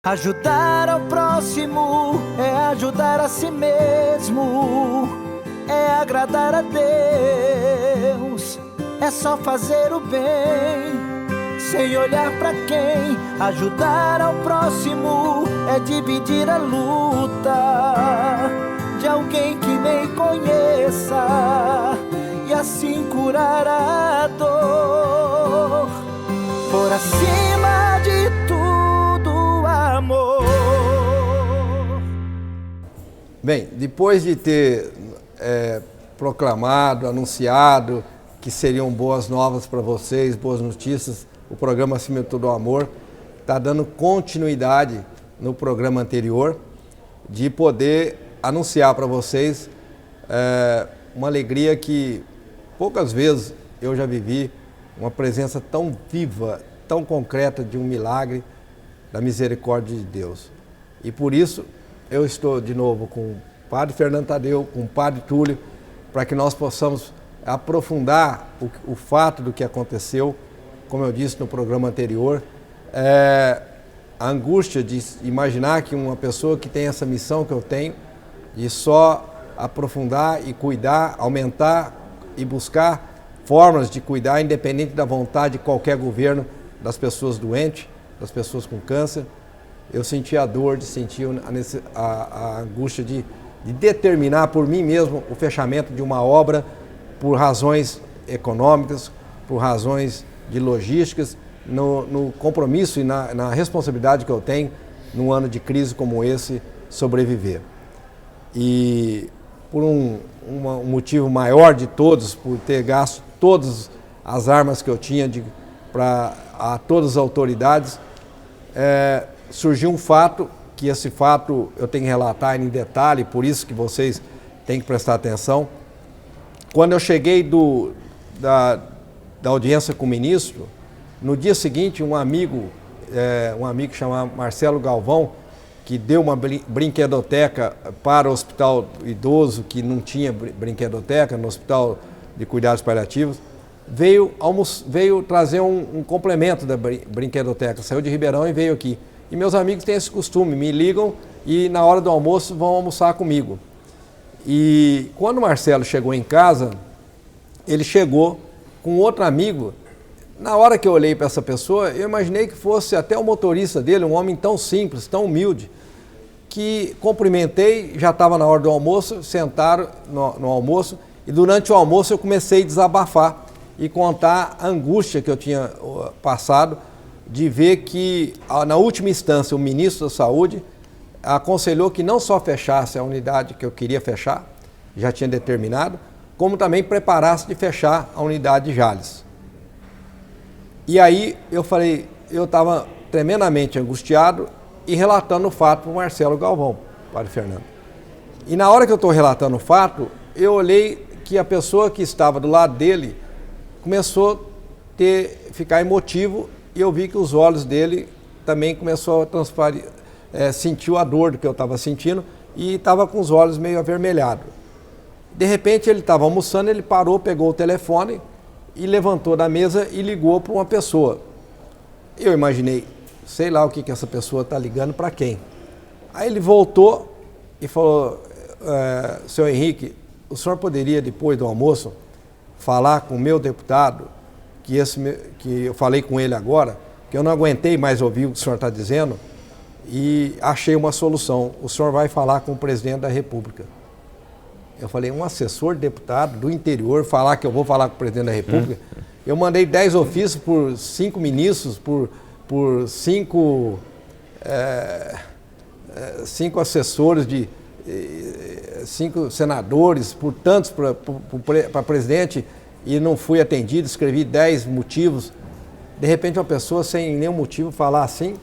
Ajudar ao próximo é ajudar a si mesmo, é agradar a Deus, é só fazer o bem, sem olhar pra quem. Ajudar ao próximo é dividir a luta de alguém que nem conheça e assim curar a dor. Por acima de tudo, amor. Bem, depois de ter proclamado, anunciado que seriam boas novas para vocês, boas notícias, o programa Acima de Tudo Amor está dando continuidade no programa anterior, de poder anunciar para vocês uma alegria que poucas vezes eu já vivi, uma presença tão viva, tão concreta de um milagre da misericórdia de Deus. E por isso eu estou de novo com o Padre Fernando Tadeu, com o Padre Túlio, para que nós possamos aprofundar o fato do que aconteceu, como eu disse no programa anterior, a angústia de imaginar que uma pessoa que tem essa missão que eu tenho, de só aprofundar e cuidar, aumentar e buscar formas de cuidar, independente da vontade de qualquer governo, das pessoas doentes, das pessoas com câncer. Eu senti a dor, de sentir a angústia de determinar por mim mesmo o fechamento de uma obra por razões econômicas, por razões de logísticas, no compromisso e na responsabilidade que eu tenho num ano de crise como esse, sobreviver. E por um motivo maior de todos, por ter gasto todas as armas que eu tinha a todas as autoridades, surgiu um fato, que esse fato eu tenho que relatar em detalhe, por isso que vocês têm que prestar atenção. Quando eu cheguei da audiência com o ministro, no dia seguinte um amigo chamado Marcelo Galvão, que deu uma brinquedoteca para o hospital idoso, que não tinha brinquedoteca, no hospital de cuidados paliativos, veio trazer um complemento da brinquedoteca, saiu de Ribeirão e veio aqui. E meus amigos têm esse costume, me ligam e na hora do almoço vão almoçar comigo. E quando o Marcelo chegou em casa, ele chegou com outro amigo. Na hora que eu olhei para essa pessoa, eu imaginei que fosse até o motorista dele, um homem tão simples, tão humilde, que cumprimentei, já estava na hora do almoço, sentaram no almoço, e durante o almoço eu comecei a desabafar e contar a angústia que eu tinha passado de ver que, na última instância, o ministro da Saúde aconselhou que não só fechasse a unidade que eu queria fechar, já tinha determinado, como também preparasse de fechar a unidade de Jales. E aí eu falei, eu estava tremendamente angustiado e relatando o fato para o Marcelo Galvão, Padre Fernando. E na hora que eu estou relatando o fato, eu olhei que a pessoa que estava do lado dele começou a ficar emotivo e eu vi que os olhos dele também começou a transparecer, sentiu a dor do que eu estava sentindo e estava com os olhos meio avermelhados. De repente ele estava almoçando, ele parou, pegou o telefone e levantou da mesa e ligou para uma pessoa. Eu imaginei, sei lá o que essa pessoa está ligando para quem. Aí ele voltou e falou, senhor Henrique, o senhor poderia depois do almoço falar com o meu deputado, que eu falei com ele agora, que eu não aguentei mais ouvir o que o senhor está dizendo e achei uma solução. O senhor vai falar com o presidente da República. Eu falei, um assessor de deputado do interior falar que eu vou falar com o presidente da República? Eu mandei 10 ofícios por 5 ministros, por 5 assessores, 5 senadores, por tantos para presidente, e não fui atendido, escrevi 10 motivos. De repente uma pessoa sem nenhum motivo falar assim,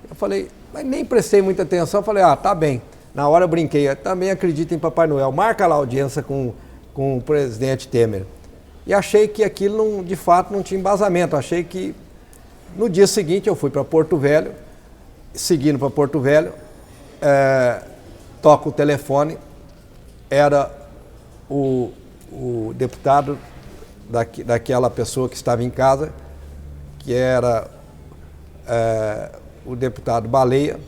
eu falei, mas nem prestei muita atenção, eu falei, tá bem. Na hora eu brinquei, eu também acredito em Papai Noel, marca lá a audiência com o presidente Temer. E achei que aquilo, de fato, não tinha embasamento. Achei que no dia seguinte eu fui para Porto Velho, seguindo para Porto Velho, toco o telefone, era o deputado daquela pessoa que estava em casa, que era o deputado Baleia,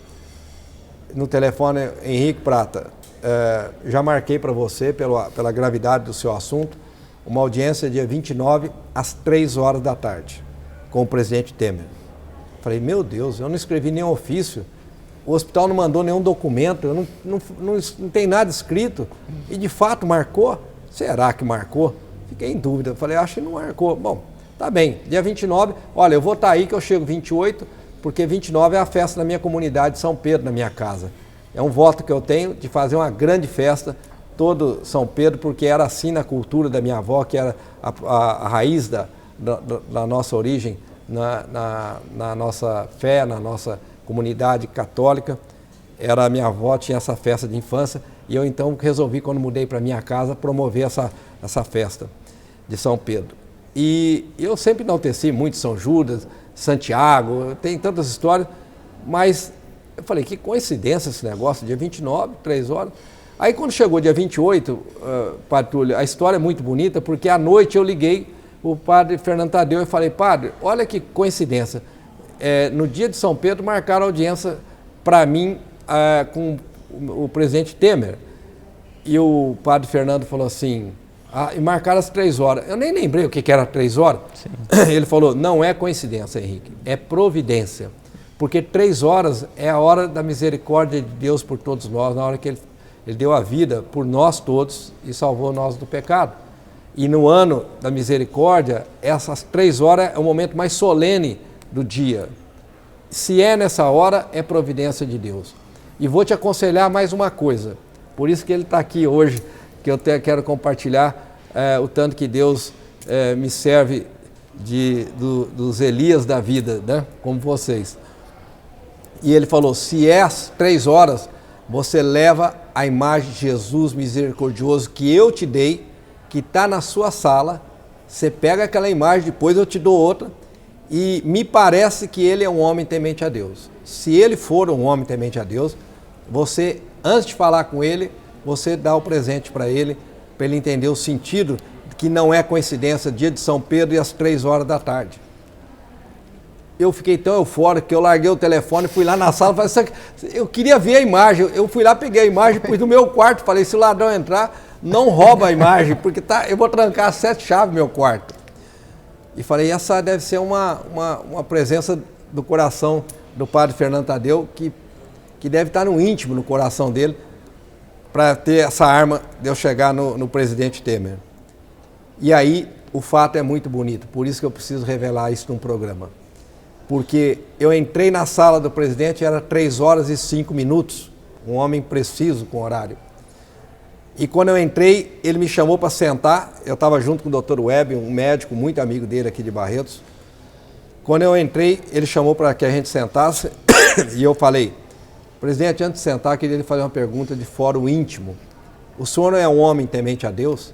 no telefone, Henrique Prata, já marquei para você, pela gravidade do seu assunto, uma audiência dia 29, às 3 horas da tarde, com o presidente Temer. Falei, meu Deus, eu não escrevi nenhum ofício, o hospital não mandou nenhum documento, eu não tem nada escrito, e de fato marcou? Será que marcou? Fiquei em dúvida, falei, acho que não marcou. Bom, tá bem, dia 29, olha, eu vou estar aí que eu chego 28, porque 29 é a festa da minha comunidade de São Pedro, na minha casa. É um voto que eu tenho de fazer uma grande festa, todo São Pedro, porque era assim na cultura da minha avó, que era a raiz da nossa origem, na nossa fé, na nossa comunidade católica. Era a minha avó, tinha essa festa de infância, e eu então resolvi, quando mudei para minha casa, promover essa festa de São Pedro. E eu sempre enalteci muito São Judas, Santiago, tem tantas histórias, mas eu falei, que coincidência esse negócio, dia 29, 3 horas. Aí quando chegou dia 28, Padre Túlio, a história é muito bonita, porque à noite eu liguei o Padre Fernando Tadeu e falei, Padre, olha que coincidência, no dia de São Pedro marcaram audiência para mim com o presidente Temer. E o Padre Fernando falou assim, e marcaram as 3 horas. Eu nem lembrei o que era 3 horas. Sim. Ele falou, não é coincidência, Henrique, é providência. Porque 3 horas é a hora da misericórdia de Deus por todos nós, na hora que Ele deu a vida por nós todos e salvou nós do pecado. E no ano da misericórdia, essas 3 horas é o momento mais solene do dia. Se é nessa hora, é providência de Deus. E vou te aconselhar mais uma coisa, por isso que ele está aqui hoje, que eu quero compartilhar o tanto que Deus me serve dos Elias da vida, né? Como vocês. E ele falou, se é às 3 horas, você leva a imagem de Jesus misericordioso que eu te dei, que está na sua sala, você pega aquela imagem, depois eu te dou outra, e me parece que ele é um homem temente a Deus. Se ele for um homem temente a Deus, você, antes de falar com ele, você dá o presente para ele entender o sentido, que não é coincidência, dia de São Pedro e às 3 horas da tarde. Eu fiquei tão eufórico que eu larguei o telefone, fui lá na sala, falei, eu queria ver a imagem, eu fui lá, peguei a imagem, pus no meu quarto, falei, se o ladrão entrar, não rouba a imagem, porque eu vou trancar as 7 chaves no meu quarto. E falei, essa deve ser uma presença do coração do Padre Fernando Tadeu, que deve estar no íntimo, no coração dele, para ter essa arma de eu chegar no presidente Temer. E aí, o fato é muito bonito, por isso que eu preciso revelar isso num programa. Porque eu entrei na sala do presidente, era 3 horas e 5 minutos, um homem preciso com horário. E quando eu entrei, ele me chamou para sentar, eu estava junto com o Dr. Web, um médico muito amigo dele aqui de Barretos. Quando eu entrei, ele chamou para que a gente sentasse e eu falei, presidente, antes de sentar, queria lhe fazer uma pergunta de fórum íntimo. O senhor é um homem temente a Deus?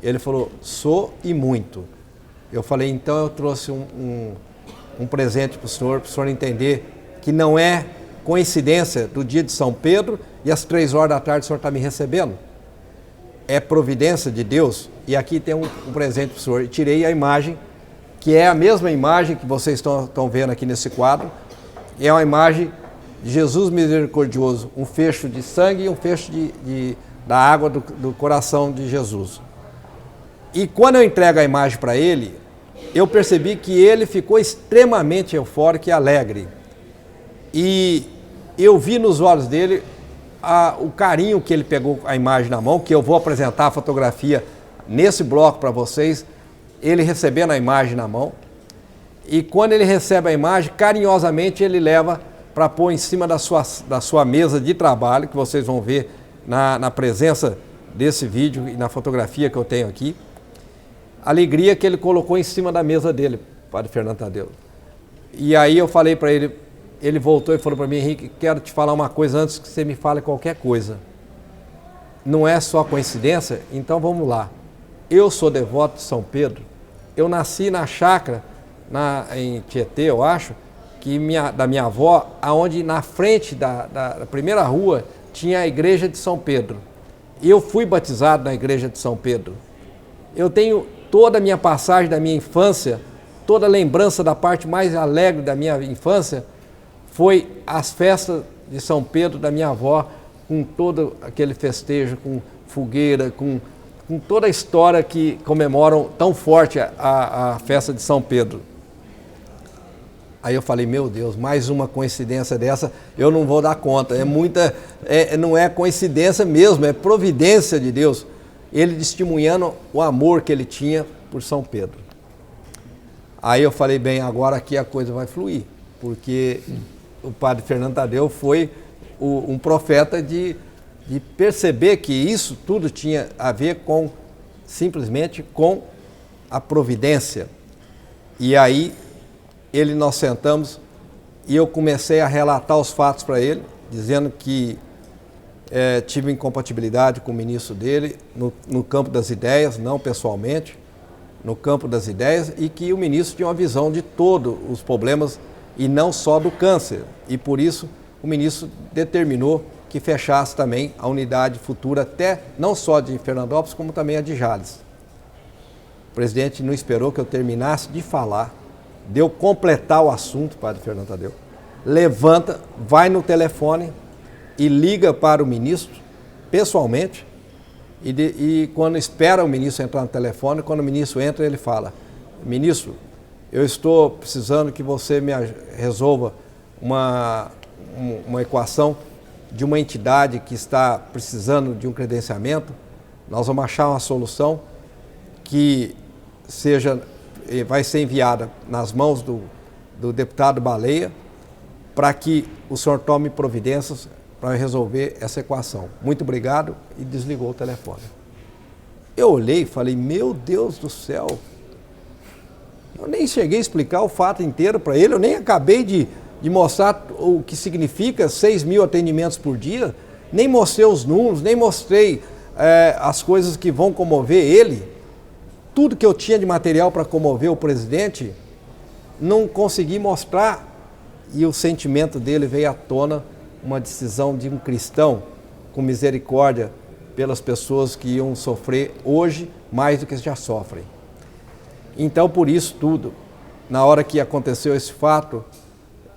Ele falou, sou e muito. Eu falei, então eu trouxe um presente para o senhor entender que não é coincidência do dia de São Pedro e às 3 horas da tarde o senhor está me recebendo. É providência de Deus e aqui tem um presente para o senhor. E tirei a imagem, que é a mesma imagem que vocês estão vendo aqui nesse quadro. É uma imagem de Jesus misericordioso, um fecho de sangue e um fecho da água do coração de Jesus. E quando eu entrego a imagem para ele, eu percebi que ele ficou extremamente eufórico e alegre. E eu vi nos olhos dele o carinho que ele pegou a imagem na mão, que eu vou apresentar a fotografia nesse bloco para vocês, ele recebendo a imagem na mão. E quando ele recebe a imagem, carinhosamente ele leva para pôr em cima da sua mesa de trabalho, que vocês vão ver na presença desse vídeo e na fotografia que eu tenho aqui. A alegria que ele colocou em cima da mesa dele, Padre Fernando Tadeu. E aí eu falei para ele, ele voltou e falou para mim, Henrique, quero te falar uma coisa antes que você me fale qualquer coisa. Não é só coincidência? Então vamos lá. Eu sou devoto de São Pedro, eu nasci na chácara, em Tietê, eu acho, da minha avó, aonde na frente da primeira rua tinha a igreja de São Pedro. Eu fui batizado na igreja de São Pedro. Eu tenho toda a minha passagem da minha infância, toda a lembrança da parte mais alegre da minha infância, foi as festas de São Pedro, da minha avó, com todo aquele festejo, com fogueira, com toda a história que comemoram tão forte a festa de São Pedro. Aí eu falei, meu Deus, mais uma coincidência dessa, eu não vou dar conta. Não é coincidência mesmo, é providência de Deus. Ele testemunhando o amor que ele tinha por São Pedro. Aí eu falei, bem, agora aqui a coisa vai fluir, porque o padre Fernando Tadeu foi um profeta de perceber que isso tudo tinha a ver simplesmente com a providência. E aí nós sentamos e eu comecei a relatar os fatos para ele, dizendo que tive incompatibilidade com o ministro dele no campo das ideias, não pessoalmente, no campo das ideias, e que o ministro tinha uma visão de todos os problemas e não só do câncer. E por isso o ministro determinou que fechasse também a unidade futura, até não só de Fernandópolis, como também a de Jales. O presidente não esperou que eu terminasse de falar, deu completar o assunto, padre Fernando Tadeu, levanta, vai no telefone e liga para o ministro, pessoalmente, e quando espera o ministro entrar no telefone, quando o ministro entra, ele fala, ministro, eu estou precisando que você me resolva uma equação de uma entidade que está precisando de um credenciamento. Nós vamos achar uma solução que vai ser enviada nas mãos do deputado Baleia, para que o senhor tome providências para resolver essa equação. Muito obrigado, e desligou o telefone. Eu olhei e falei, meu Deus do céu, eu nem cheguei a explicar o fato inteiro para ele, eu nem acabei de mostrar o que significa 6.000 atendimentos por dia, nem mostrei os números, nem mostrei as coisas que vão comover ele. Tudo que eu tinha de material para comover o presidente, não consegui mostrar, e o sentimento dele veio à tona, uma decisão de um cristão com misericórdia pelas pessoas que iam sofrer hoje mais do que já sofrem. Então, por isso tudo, na hora que aconteceu esse fato,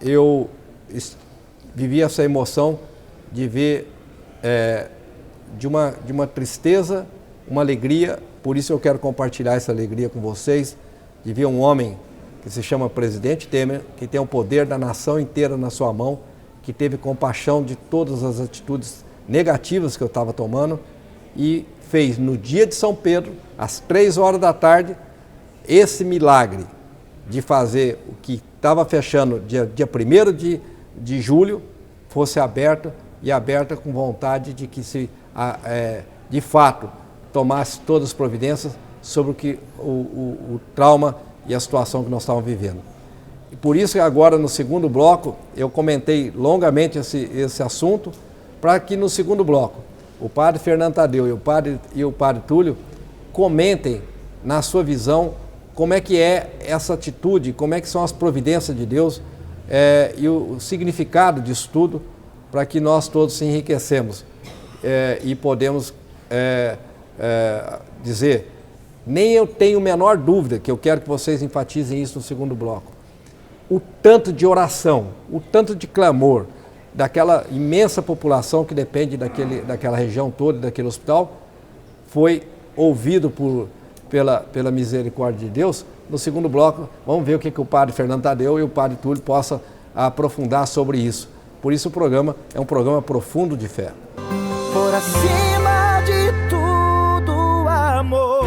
eu vivi essa emoção de ver de uma tristeza, uma alegria. Por isso eu quero compartilhar essa alegria com vocês, de ver um homem que se chama Presidente Temer, que tem o poder da nação inteira na sua mão, que teve compaixão de todas as atitudes negativas que eu estava tomando e fez no dia de São Pedro, às 3 horas da tarde, esse milagre de fazer o que estava fechando dia 1º de julho, fosse aberto, e aberta com vontade de que de fato tomasse todas as providências sobre o trauma e a situação que nós estávamos vivendo. E por isso que agora no segundo bloco eu comentei longamente esse assunto, para que no segundo bloco o padre Fernando Tadeu e o padre Túlio comentem na sua visão como é que é essa atitude, como é que são as providências de Deus e o significado disso tudo, para que nós todos se enriquecemos e podemos dizer, nem eu tenho a menor dúvida, que eu quero que vocês enfatizem isso no segundo bloco, o tanto de oração, o tanto de clamor daquela imensa população que depende daquela região toda, daquele hospital, foi ouvido pela misericórdia de Deus. No segundo bloco, vamos ver o que o padre Fernando Tadeu e o padre Túlio possam aprofundar sobre isso. Por isso o programa é um programa profundo de fé. Por acima de tudo, amor.